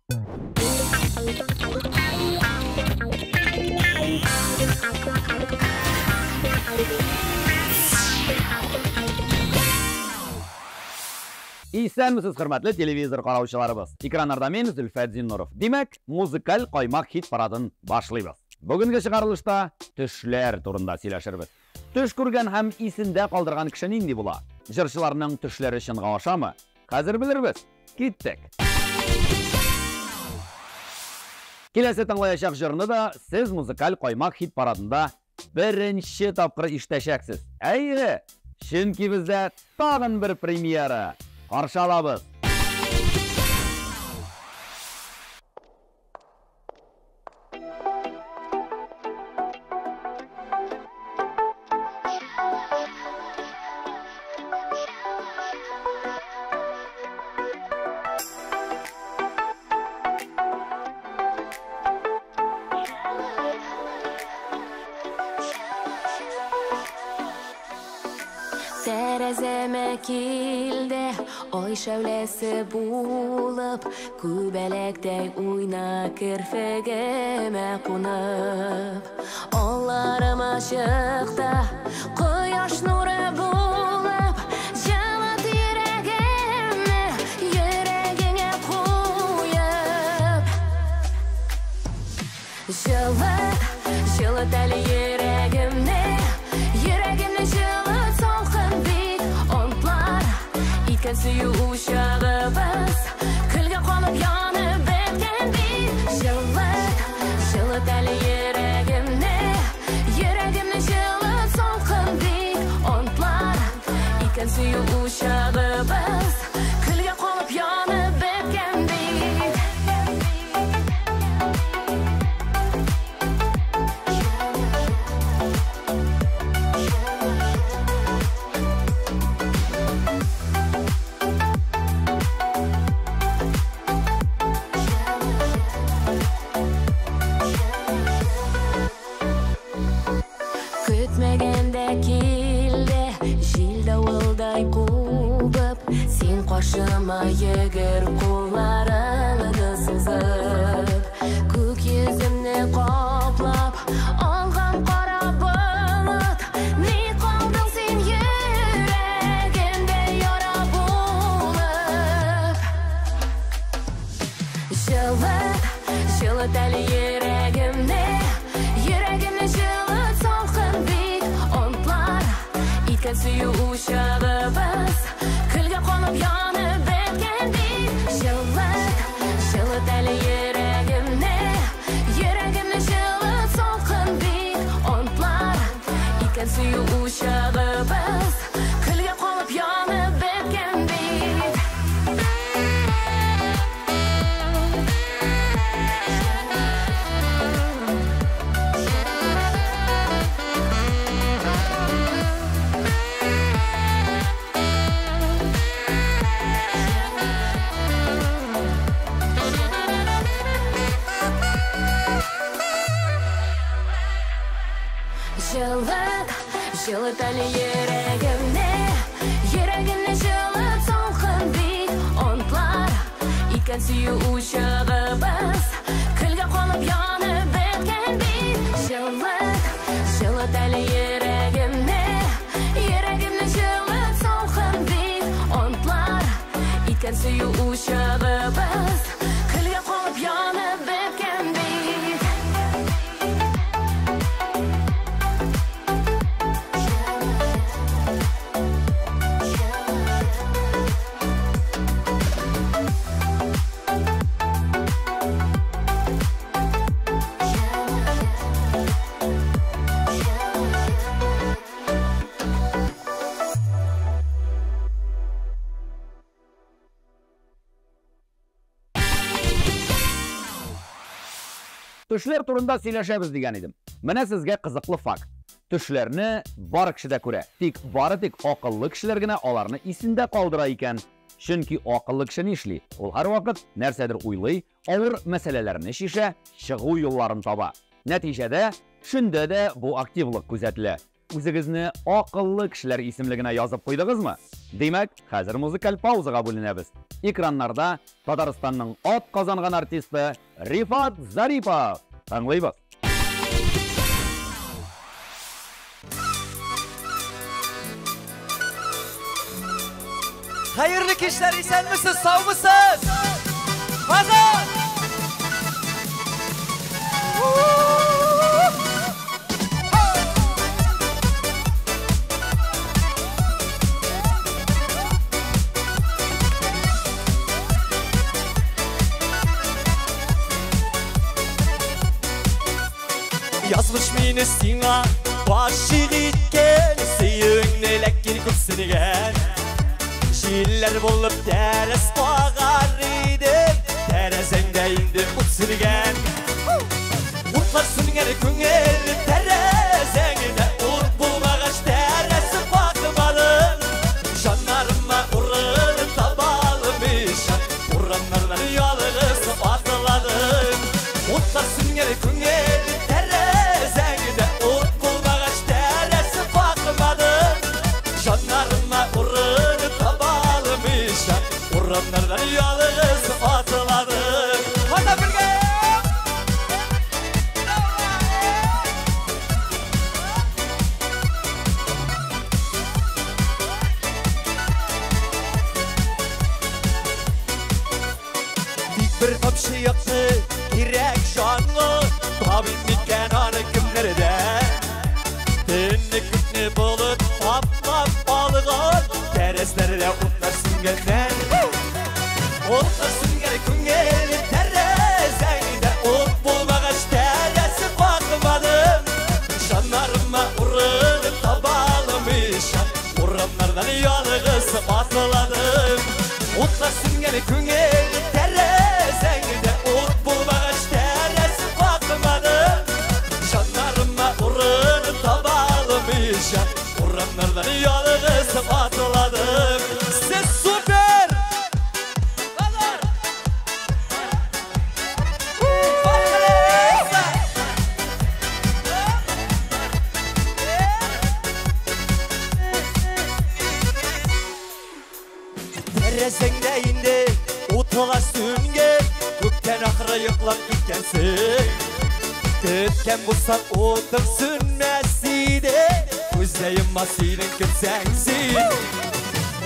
İyisənmisiz, hörmətli televizor qaravuşlarımız. Ekranlarda men Zülfət Zinnurov. Demək, muzikal qaymaq hit paradın başlayırıq. Bugünkü çıxarılışda düşlər turunda söyləşirbiz. Düş көргән һәм исендә калдырган кеше нинди була? Җырчыларның төшләре чынга ашамы? Хәзер белербез. Киттек. Киләсе тыңлаячак җырны да сез музыкаль каймак хит парадында беренче тапкыр ишетәчәксез. Әйе, чөнки бездә тагын бер премьера. Каршы алабыз. Terezeme kilde, oy şevlesi bulup, kübelekte uyna kirfegeme konup. Onlarım aşıkta, koyaş nuru bulup, jalat yüreğimi, yüreğine koyup. Жылыт әлі yüreğimde, yüreğimde жылыт солқын бит онтлар. İtken suyu uşağımız, külge konup yanıp etken bit. Жылыт әлі yüreğimde, yüreğimde жылыт солқын bit онтлар. İtken suyu uşağımız, külge konup yanıp etken bit. Kütmegende kilde, jil davulday kubıp, sen qarşıma yegir kollarını sızıp. Көк yüzümni qoplap, alğan qara bulut, ne qaldın sen yüreğimde yara bulup. Жылыт әлі yüreğimde, yüreğimde жылыт солқын bit онтлар. İtken suyu uşağımız, külge konup yanıp etken bit. Жылыт әлі yüreğimde, yüreğimde жылыт солқын bit онтлар. İtken suyu uşağımız, külge konup yanıp etken bit. Жылыт әлі yüreğimde, yüreğimde жылыт солқын bit онтлар. İtken suyu uşağımız, külge konup yanıp etken bit. Жылыт әлі yüreğimde, yüreğimde жылыт солқын bit онтлар. İtken suyu uşağımız, külge konup yanıp etken bit. Төшләр турында сөйләшәбез дигән идем. Менә сезгә кызыклы факт. Төшләрне бар кешедә күрә. Бары тик акыллы кешеләр генә аларны исендә калдыра икән. Чөнки акыллы кеше нишли? Ул һәрвакыт нәрсәдер уйлый, авыр мәсьәләләрне шишә, чыгу юлларын таба. Нәтиҗәдә шундә дә бу активлык күзәтелә. Үзегезне акыллы кешеләр исемлегенә язып куйдыгызмы? Димәк, хәзер музыкаль паузага бүленәбез. Экраннарда Татарстанның ат казанган артисты Рифат Зарипов. Тыңлыйбыз. Hayırlı kişiler, isen misiniz, sağ mısınız? Mazan! Yazmış mıyını sina, başı gitken, seyünle lekkini kupsinigen. Şiirler bulup teres bağar idim, terezende indim utsinigen. Utlarsın geri küngel, terezengine ut bulmağaç teresi bakmadım. Şanlarıma urun tabalmışam, uranlardan yalğız atıladım. Utlarsın geri küngel, terezengine ut bulmağaç teresi bakmadım. Şanlarıma urun tabalmışam, uranlardan yalğız atıladım. Hadi birge! Bir kapşı yaptı, girek şanlı, tabi mikenanı kimlerde. Dinli kütni bulut, paplap balığa, tereslerde utlarsın gelden. Utlarsın geri küngeli terezeyde, ut bulmağaç teresi bakmadım. Şanlarıma urun tabalmışam, uranlardan yalğız atıladım. Utlarsın geri küngeli terezeyde, ut bulmağaç teresi bakmadım. Şanlarıma urun tabalmışam, uranlardan yalğız atıladım. Siz süper! Terezengde indi, utula sünge, gökten ahıra yıklap gitkensin. Tütken bulsan otur sünmesiydi, gözleyim masinin kimsensin.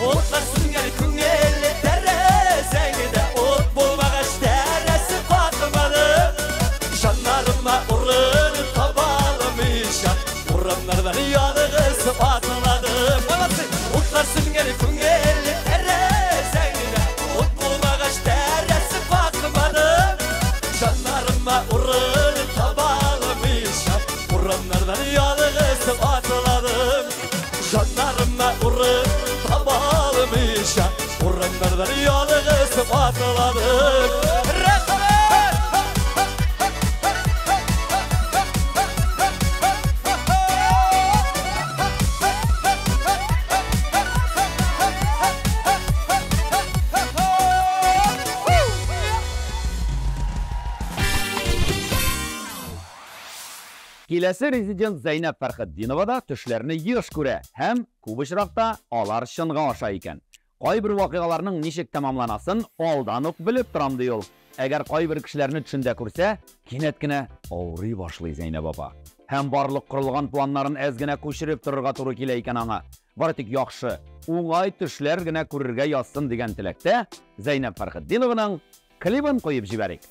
Utlar süngeli küngeli terezengde, ut bulmağaç teresi bakmadım. Şanlarıma urun tabalmışam, uranlardan yalğız atıladım. Utlar süngeli küngeli terezengde, ut bulmağaç teresi bakmadım. Şanlarıma urun tabalmışam, uranlardan yalğız atıladım. Şanlarıma urun tabalmışam, uranlardan yalğız atıladım. Киләсе резидент Зәйнәп Фәрхетдинова да төшләрне еш күрә һәм күп очракта алар чынга аша икән. Кайбер вакыйгаларның ничек тәмамланасын алдан ук белеп торам ди ул. Әгәр кайбер кешеләрне төшендә күрсә, кинәт кенә авырый башлый Зәйнәп апа. Һәм барлык корылган планнарын әз генә күчереп торырга туры килә икән аңа. Бары тик яхшы, уңай төшләр генә күрергә язсын дигән теләктә Зәйнәп Фәрхетдинованың клибын куеп җибәрик.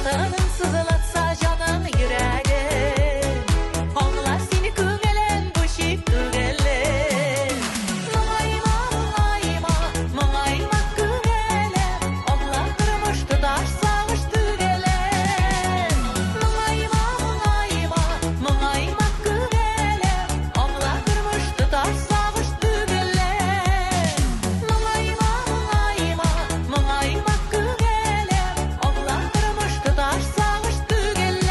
Kanın sızılatsa canım yüreğim Onlar seni köngelen boşip tügelen Mıngayma köngelen Onlar kırmıştı daş sağış tügelen Mıngayma köngelen Onlar kırmıştı daş sağış tügelen Mıngayma köngelen Onlar kırmıştı daş sağış tügelen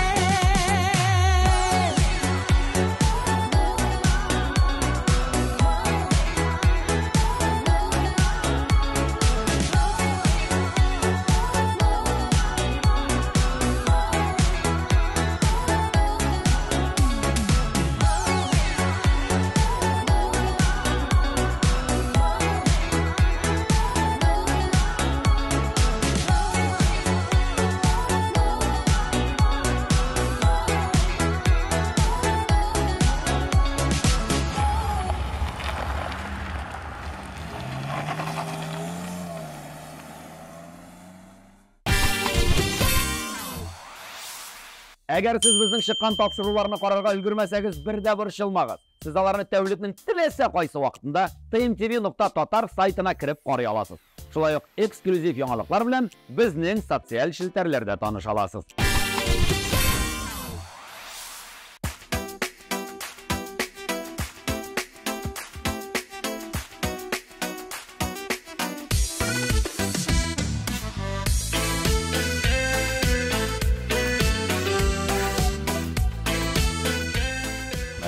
Әгәр сез безнең чыккан тапшыруларны карарга өлгермәсәгез, бер дә борчылмагыз. Сез аларны тәүлекнең теләсә кайсы вакытында tmtv.tatar сайтына кирип карый аласыз. Шулай ук эксклюзив яңалыклар белән безнең социаль челтәрләрдә таныша аласыз.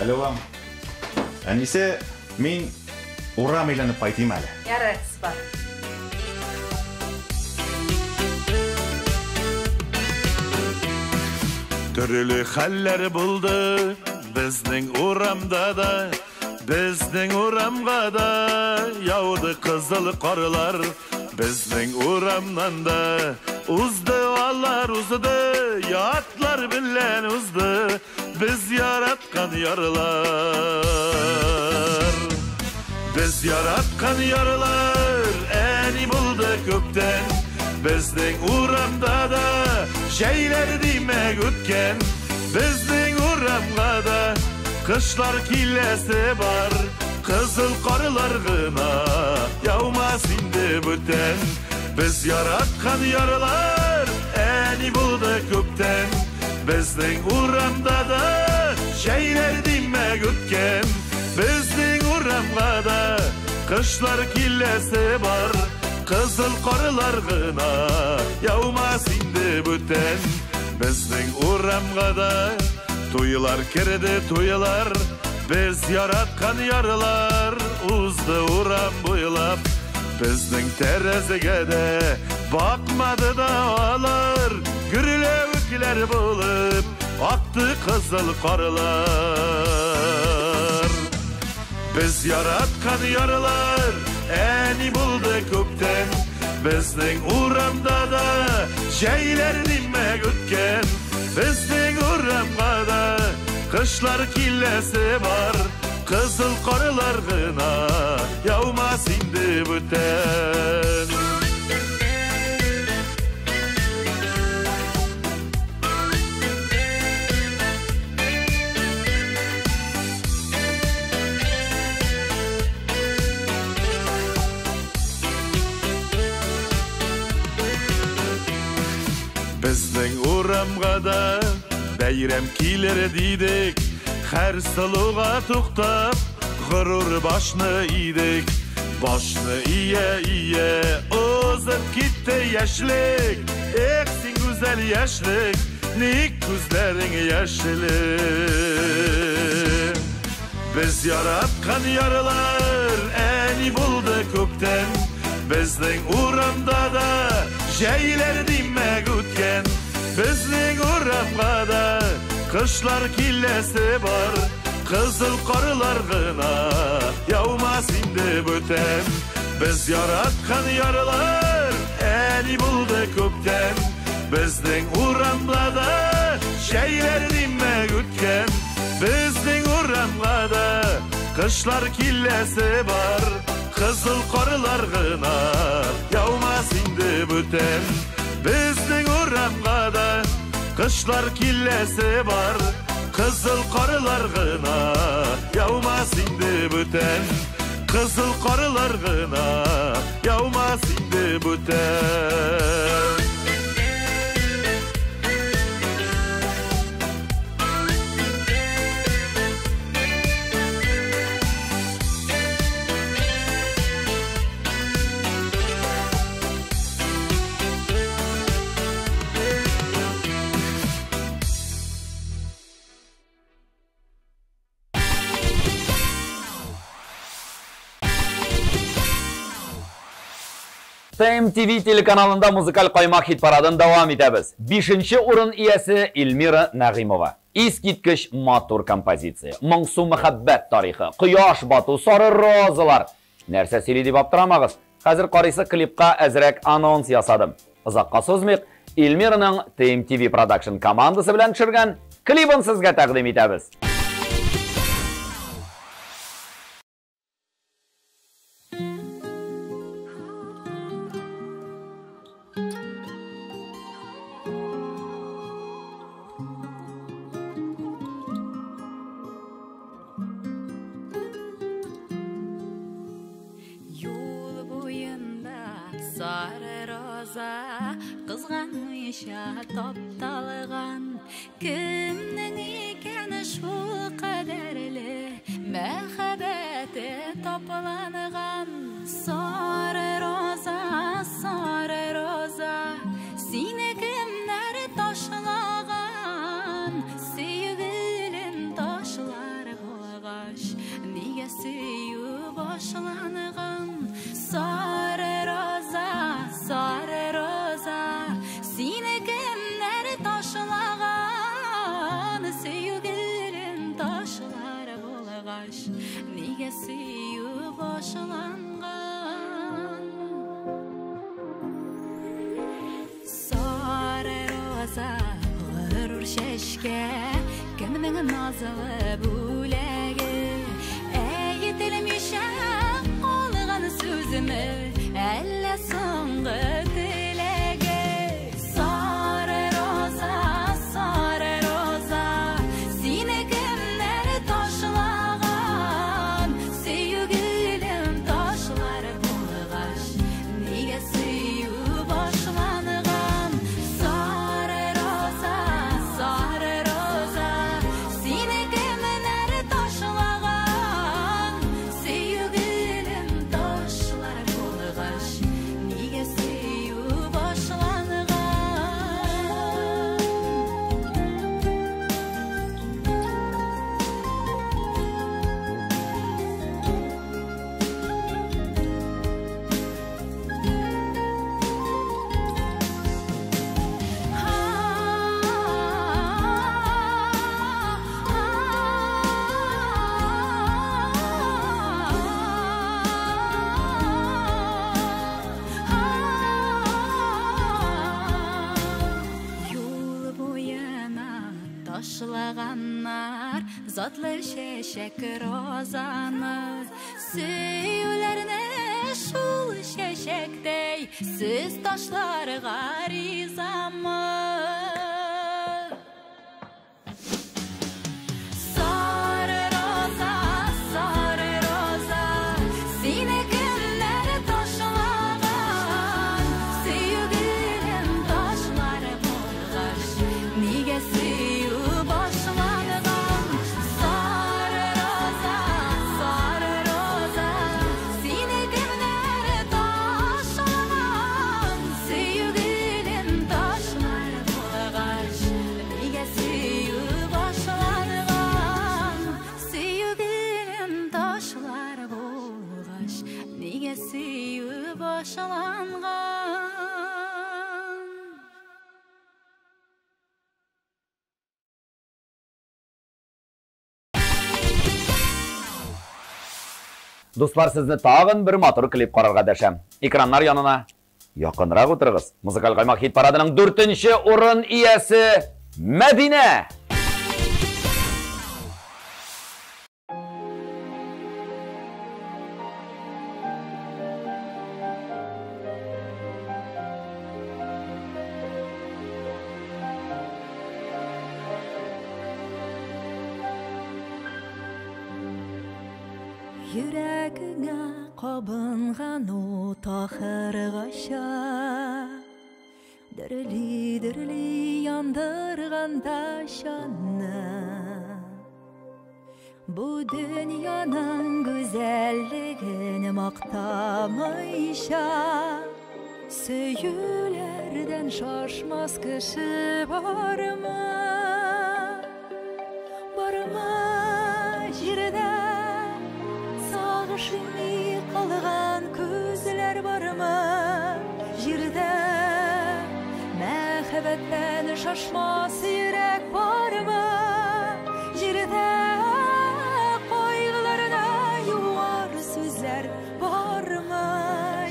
Alo, Әнise, мен урам еленіп қайтайым әлі. Ярар, спа. Türlü haller buldu bizning uramda da, bizning uramga da yağdı kızıl qarlar, bizning uramdan da uzdu allar uzdu, yatlar bilen uzdu, biz yaratkan yarılar. Biz yaratkan yarılar eni buldu kökten, bizning uramda da şeyler demek ötken, bizning uramga da kışlar kilesi var, kızıl qarlar gına yağmaz indi büten. Biz yaratkan yarılar eni buldu kökten, bizning uramda da şeyler demek ötken, bizning uramga da kışlar kilesi var, kızıl qarlar gına yağmaz indi büten. Bizning uramga da toylar kirdi toylar, biz yaratkan yarılar uzdu uram boylap. Bizning terezige de bakmadı dağlar, gürlevükler bulup aktı kızıl qarlar. Biz yaratkan yarılar eni buldu kökten, bizning uramda da şeyler demek ötken, bizning uramga da kışlar kilesi var, kızıl qarlar gına yağmaz indi büten. Bizning uramga da bayram kiler dedik, her saluğa to'xtab g'urur boshni iydik. Boshni iye o'zib ketdi yashlik, sen go'zal yashlik, nek ko'zlaring yashilik. Biz yaratgan yarılar eni buldu kökten, bizning uramda da şeyler demek ötken, bizning uramga da kışlar kilesi var, kızıl qarlar gına yağmaz indi büten. Biz yaratgan yarılar eni buldu kökten, bizning uramda da şeyler demek ötken, bizning uramga da kışlar kilesi var, kızıl qarlar gına yağmaz indi büten. Bizning uramga da Kışlar killesi var, kızıl karılar gına, yağmaz indi büten. Kızıl karılar gına, yağmaz indi büten. TMTV telekanalında Muzikal Qaymaq hit paradını devam edemiz. 5-ci orun iyesi Elmira Nagimova. Eskitkiş matur kompozisiya, Moңсу muhabbet tarixi, Quyosh batu, Sarı rozalar. Нәрсә сөйли дип аптырамагыз. Хәзер карыйсы клипка әзрәк анонс ясадым. Озакка сузмыйк, Элмираның TMTV Production командасы белән төшергән клипын сезгә тәкъдим итәбез. Тапталган кемнең икән шул кадәрле мәхәббәте тапланган сары роза сине кемнәр ташлаган сөйгелен ташлар булгач нигә сөю башланган сары роза сине кемнәр ташлаган сөйгелен ташлар булгач нигә сөю башланган сары роза горур чәчкә кемнең назлы бүләге әйтелмичә калган сүземе әллә соңгы Ташлаганнар затлы чәчәк розаны сөюләрне шул чәчәктәй сез ташларга ризамы Достар, сезне тагын бер матур клип карарга дәшәм. Экраннар янына якынрак утырыгыз. Музыкаль Qaymaq хит парадының 4-нче урын иясе Мәдинә. Yüreğine kabıngan o tahırgaşa Dirili dirili yandırgan taşanı Bu dünyanın güzelliğini maktamayşa Söyülerden şaşmaz kişi var mı? Var mı jirde Sağışını kalgan közler var mı? Jirde Mehabetten şaşmaz yürek var mı? Jirde Koygularına yuvar sözler var mı?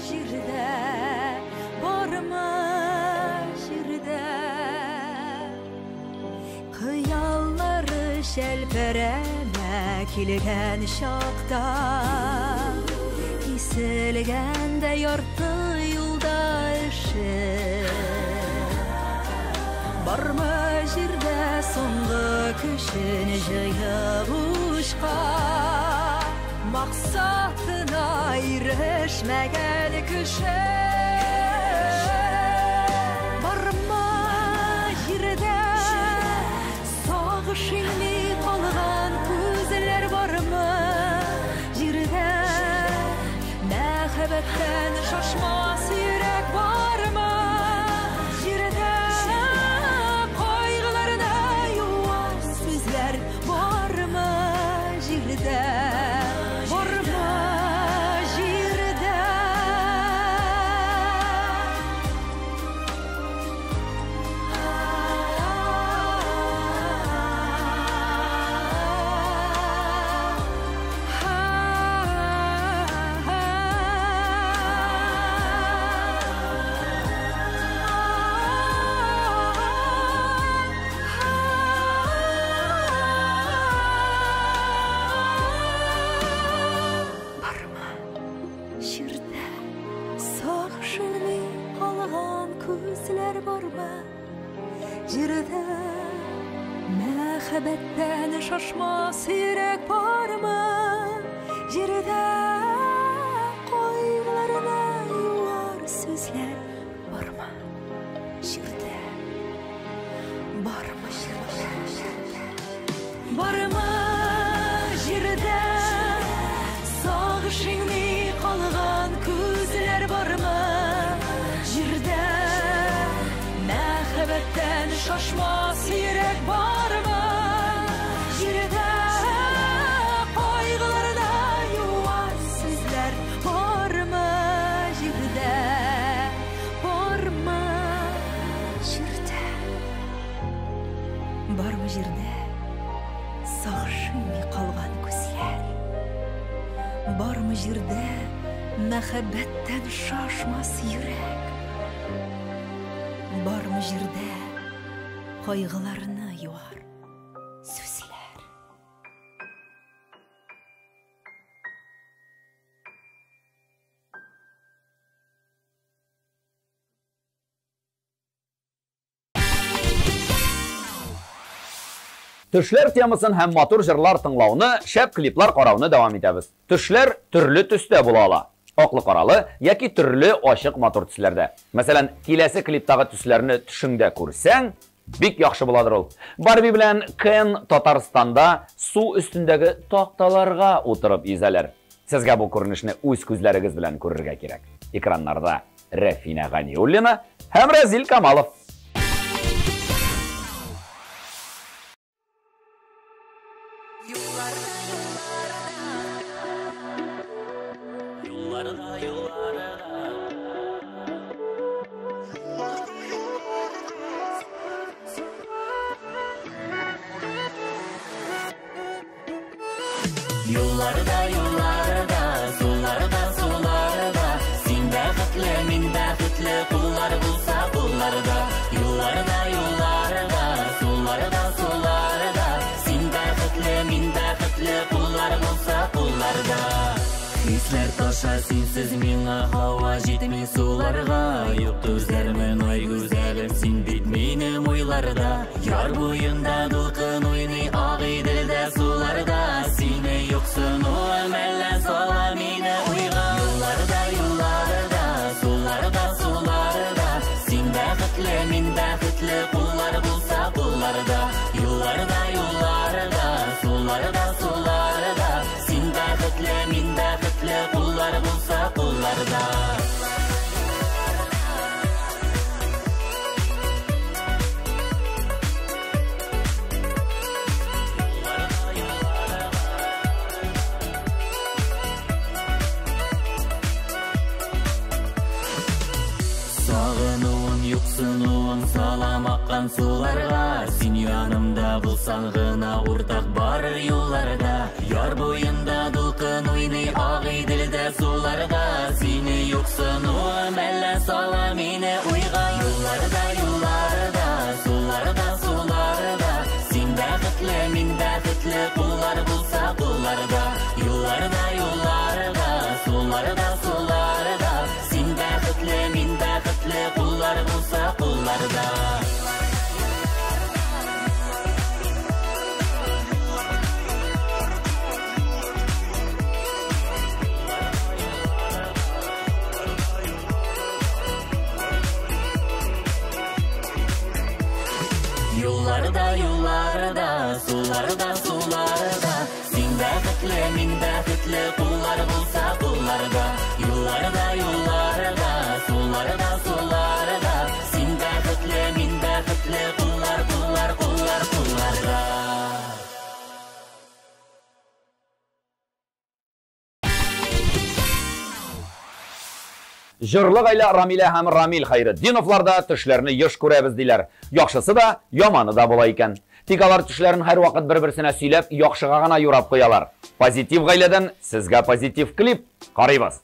Jirde Var mı? Jirde Kıyalları şelpereme kilgen şakta Isilgende yortu yoldaşı Var mı jirde sonlu küşünü jıyavuşka Maksatına erişmegen küşe Var mı jirde sağışını kalgan gözler var mı? Jirde mehabetten şaşmaz yürek var mı? Jirde koygularına yuvar sözler var mı? Jirde var mı? Jirde Jirde sağışını kalgan közler var mı? Jirde mehabetten şaşmaz yürek var mı? Jirde koygularına yuvar sözler var mı? Jirde var mı? Var mı? Jirde sağışını kalgan közler var mı? Jirde mehabetten şaşmaz yürek var mı? Jirde koygularına yuvar sözler var mı? Jirde var mı? Jirde var mı jirde sağışını kalgan közler Var mı jirde mehabetten şaşmaz yürek Var mı jirde koygularını yuvar sözler Төшләр темасын һәм матур җырлар тыңлауны, шәп клиплар карауны дәвам итәбез. Төшләр төрле төстә була ала. Аклы-каралы яки төрле ачык матур төсләрдә. Мәсәлән, киләсе клиптагы төсләрне төшеңдә күрсәң, бик яхшы буладыр ул. Барби белән Кен Татарстанда су үстендәге такталарга утырып изәләр. Сезгә бу күренешне үз күзләрегез белән күрергә кирәк. Экраннарда Рәфина Ганиуллина һәм Разил Камалов. Yollarda, sularda, sen bәхетле, min bәхетле, kullar bulsa kullarda. Yollarda, sularda, sen bәхетле, min bәхетле, kullar bulsa kullarda. Hisler taşı Аша синсіз миңа хауа жетмей суларға Юк түзлермен ой güzelim син бит минем ойларда Яр бойында дулкын ойный ак идилде суларда Сине юксын уым әллә сала мине уйга Юлларда, юлларда, суларда, суларда Син бәхетле, мин бәхетле, куллар булса кулларда Юлларда, юлларда, суларда, суларда Син бәхетле, мин бәхетле, куллар булса кулларда Сағынуым, юксынуым, салам аққан суларға Син янымда булсаң гына уртак бар юлларда Яр бойында дулкын уйный ак идилде суларда Сине юксынуым, әллә сала мине уйга Юлларда, юлларда, суларда, суларда Син бәхетле, мин бәхетле, куллар булса кулларда Юлларда, юлларда, суларда, суларда Син бәхетле, мин бәхетле, куллар булса кулларда Юлларда, юлларда, суларда, суларда Син бәхетле, мин бәхетле, куллар булса кулларда Юлларда, юлларда, суларда, суларда Син бәхетле, мин бәхетле, куллар, куллар, куллар, кулларда Жырлы гаилә Рамилә һәм Рамил Хәйретдиновларда төшләрне еш күрәбез диләр. Яхшысы да, яманы да була икән. Тик алар төшләрен һәр вакыт бер-берсенә сөйләп, яхшыга гына юрап куялар. Позитив гаиләдән сезгә позитив клип. Карыйбыз.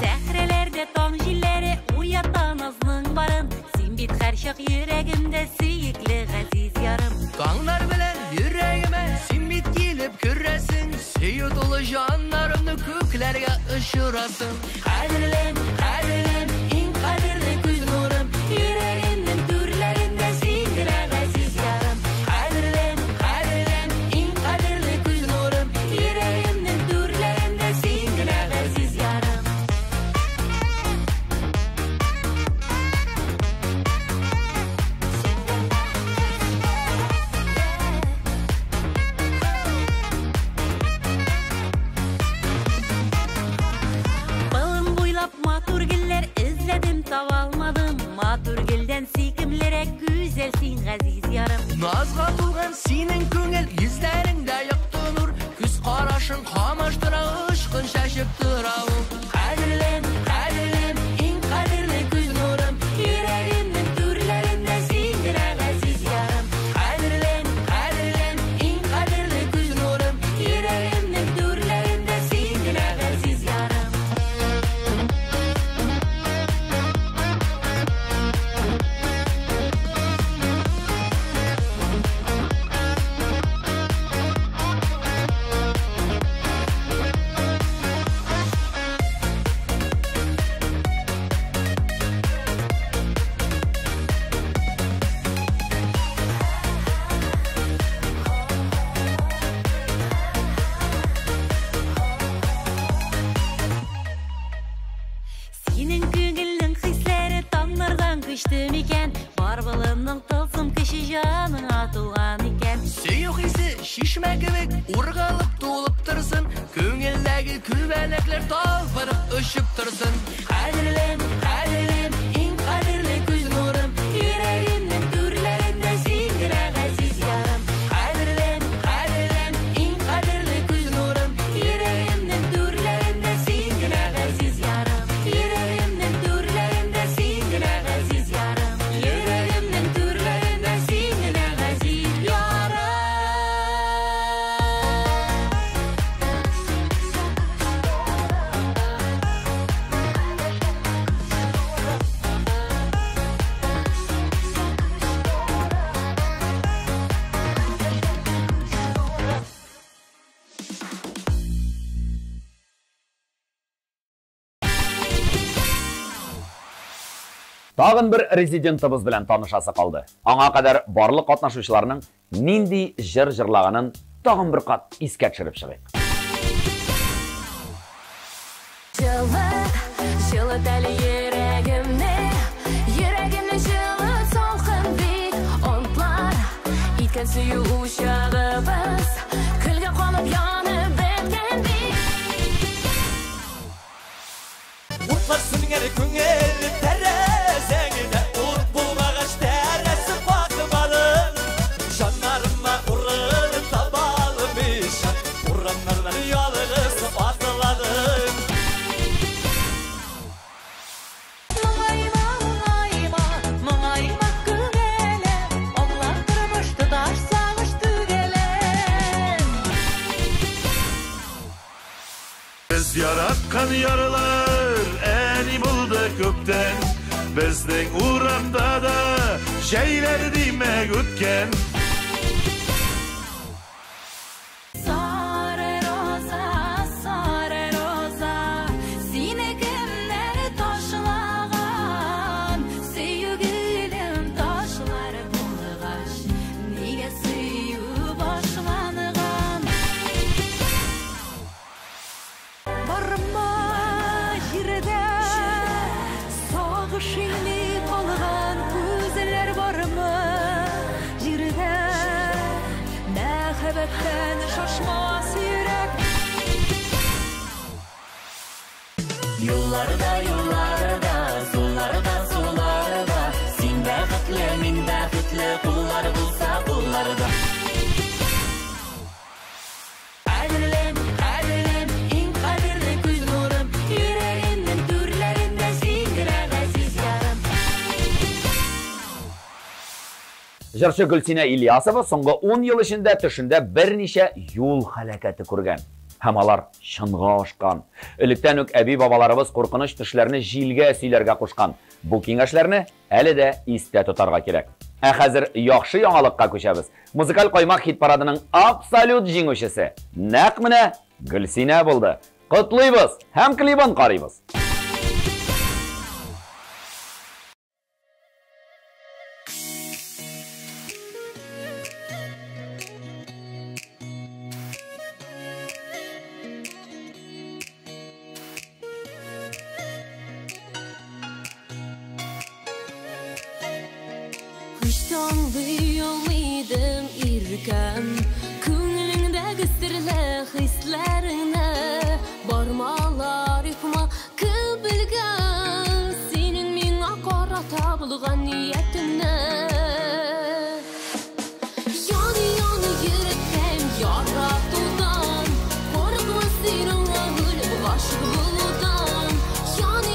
Сәхрәләрдә таң җилләре уята назның барын Син бит һәр чак йөрәгемдә сөекле газиз ярым Таңнар белән йөрәгемә син бит килеп керәсең Сөю тулы җаннарымны күкләргә очырасың Кадерлем, кадерлем, иң кадерле күз нурым Йөрәгемнең түрләрендә син генә газиз ярым Кадерлем, кадерлем, иң кадерле күз нурым Йөрәгемнең түрләрендә син генә газиз ярым Балым буйлап матур гөлләр эзләдем таба алмадым Матур гөлдән сөйкемлерәк güzel син газиз ярым Назга тулган синең күңел йөзләреңдә якты нур Күз карашың камаштыра ышкын шашып тора ул Кадерлем, кадерлем, иң кадерле күз нурым Йөрәгемнең түрләрендә син генә газиз ярым Кадерлем, кадерлем, иң кадерле күз нурым Йөрәгемнең түрләрендә син генә газиз ярым Синең күңелнең хисләре таңнардан көчтө микән Бар булымның тылсым кеше җаныңа тулган икән Сөю хисе шишмә кебек ургылып тулып торсын Күңелдәге күлбәләкләр талпынып очып торсын Кадерлем, кадерлем, иң кадерле күз нурым Йөрәгемнең түрләрендә син генә газиз ярым Кадерлем, кадерлем, иң кадерле күз нурым Йөрәгемнең түрләрендә син генә газиз ярым Йөрәгемнең түрләрендә син генә газиз Тагын бер резидентыбыз белән танышасы калды. Аңа кадәр барлык катнашучыларның нинди җыр җырлаганын тагын бер кат искә төшереп чыгыйк. Жылы дәлі ерегімне, ерегімне жылы солқын бит онтлар, иткен сүйі ұшағыбыз, күлге қонып янып біткен бит. Urtlar sününgeri küngeri terezengide Urt bulmağaç teresi bakmalım Şanlarıma urını tabalmış Uranlardan yalğısı batıladım Мұңайма күңелі Оғлар тұрмышты даш сағышты келем Biz yaratkan yarılar eni buldu köpten Bizden uğramda da şeyler demek ötken Sare roza Sine kimler taşlağan Süyügülüm taşlar bulğaş Nige süyü başlanğan Barma jirde Sağışını tolğan Күзләр barma jirde Мәхәббәттән шашмас йөрәк Yollarda, sularda Син бәхетле, мин бәхетле Куллар булса, кулларда Қадірлем, иң қадірлі күз нұрым Йөрәгемнең түрләрендә синдер ғәзиз ярым Җырчы Гөлсинә Ильясова соңгы 10 ел эчендә төшендә берничә юл һәлакәте күргән. Һәм алар чынга ашкан. Электән үк әби-бабаларыбыз куркыныч төшләрне җилгә сөйләргә кушкан. Бу киңәшләрне әле дә истә тотарга кирәк. Ә хәзер яхшы яңалыкка күчәбез. Музыкаль каймак хит парадының абсолют җиңүчесе нәкъ менә Гөлсинә булды. Котлыйбыз һәм клибын карыйбыз. Kıştanlı yoluydım irkəm Күңеліңдәгі сірлі хисләріңі Бармалар юқма кібілгən Сенің миңа қарата бұлған ниетіңі Яны йөрәккәм яратудан Қорқма сенің өліп ғашық болудан Яны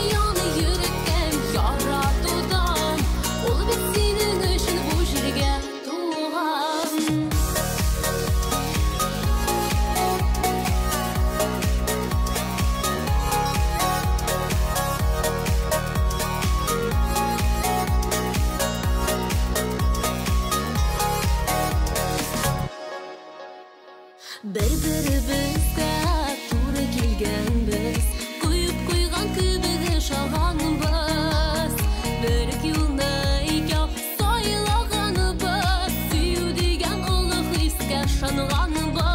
йөрәккәм яратудан Ол бит сенің үшін бұл жерге туған Бір-бірімізге туры келгенбіз Құйып қойған күбігі шалғанбыз Бір күні икәу сайлағанбыз Сүю деген ұлы хиске шанғанбыз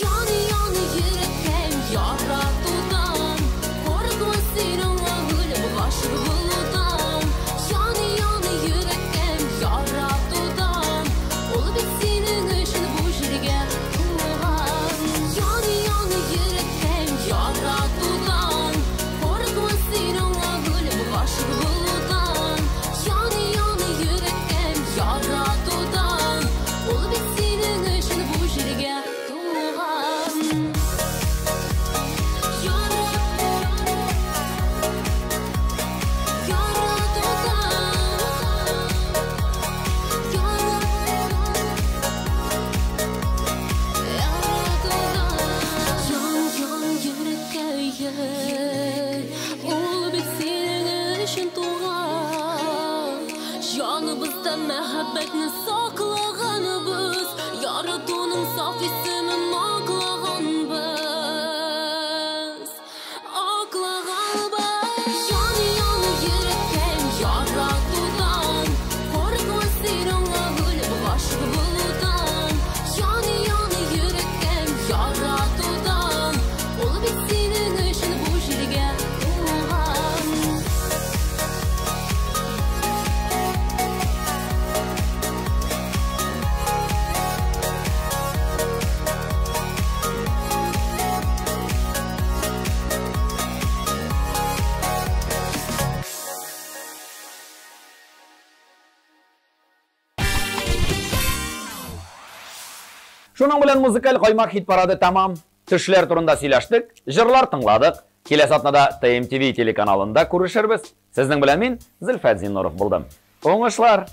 Яны йөрәккәм яратудан Қорқма сенің өліп ғашық болудан Яны йөрәккәм яратудан Ол бит сенің үшін бұл жерге туған Яны йөрәккәм яратудан Қорқма сенің өліп ғашық болудан Яны йөрәккәм яратудан Ол бит сенің үшін бұл жерге туған Жаныбызда мәхәббәтне саклаганбыз, яратуның саф исемен аклаганбыз. Аклаганбыз. Яны Шуның белән музыкаль каймак хит парады тамам. Төшләр турында сөйләштек, җырлар тыңладык. Киләсе атнада TMTV телеканалында күрешербез. Сезнең белән мин Зөлфәт Зиннуров булдым. Уңышлар!